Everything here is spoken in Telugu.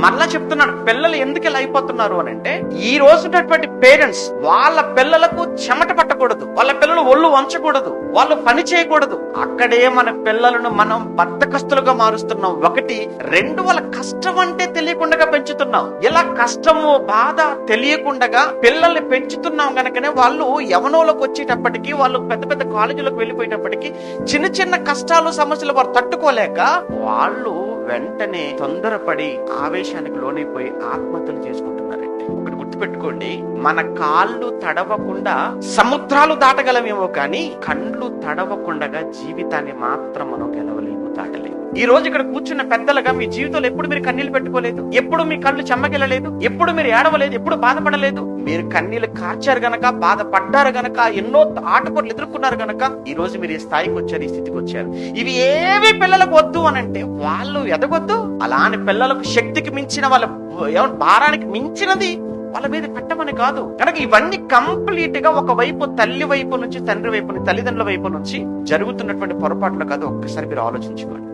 మళ్ళా చెప్తున్నాడు, పిల్లలు ఎందుకు ఇలా అయిపోతున్నారు అని అంటే, ఈ రోజున్నటువంటి పేరెంట్స్ వాళ్ళ పిల్లలకు చెమట పట్టకూడదు, వాళ్ళ పిల్లలు ఒళ్ళు వంచకూడదు, వాళ్ళు పని చేయకూడదు. అక్కడే మన పిల్లలను మనం బద్ధకస్తులుగా మారుస్తున్నాం. ఒకటి. రెండు, వాళ్ళ కష్టం అంటే తెలియకుండా పెంచుతున్నాం. ఇలా కష్టము బాధ తెలియకుండా పిల్లల్ని పెంచుతున్నాం గనకనే వాళ్ళు యవనంలోకి వచ్చేటప్పటికి, వాళ్ళు పెద్ద పెద్ద కాలేజీలకు వెళ్ళిపోయేటప్పటికి చిన్న చిన్న కష్టాలు సమస్యలు వారు తట్టుకోలేక వాళ్ళు వెంటనే తొందరపడి ఆవేశానికి లోనైపోయి ఆత్మహత్యలు చేసుకుంటున్నారండి. ఒకటి గుర్తుపెట్టుకోండి, మన కాళ్ళు తడవకుండా సముద్రాలు దాటగలమేమో కానీ కళ్ళు తడవకుండా జీవితాన్ని మాత్రం మనం గెలవలేము, దాటలేము. ఈ రోజు ఇక్కడ కూర్చున్న పెద్దలుగా మీ జీవితంలో ఎప్పుడు మీరు కన్నీళ్లు పెట్టుకోలేదు, ఎప్పుడు మీ కళ్ళు చెమ్మగిల్లలేదు, ఎప్పుడు మీరు ఏడవలేదు, ఎప్పుడు బాధపడలేదు. మీరు కన్నీళ్లు కార్చారు గనక, బాధపడ్డారు గనక, ఎన్నో ఆటపోట్లు ఎదుర్కొన్నారు గనక ఈ రోజు మీరు ఈ స్థాయికి వచ్చారు, ఈ స్థితికి వచ్చారు. ఇవి ఏవి పిల్లలకు వద్దు అని అంటే వాళ్ళు ఎదగొద్దు. అలానే పిల్లలకు శక్తికి మించిన వాళ్ళ భారానికి మించినది వాళ్ళ మీద పెట్టమని కాదు. కనుక ఇవన్నీ కంప్లీట్ గా ఒక వైపు తల్లి వైపు నుంచి, తండ్రి వైపు నుంచి, తల్లిదండ్రుల వైపు నుంచి జరుగుతున్నటువంటి పొరపాట్లు కాదు. ఒక్కసారి మీరు ఆలోచించుకోండి.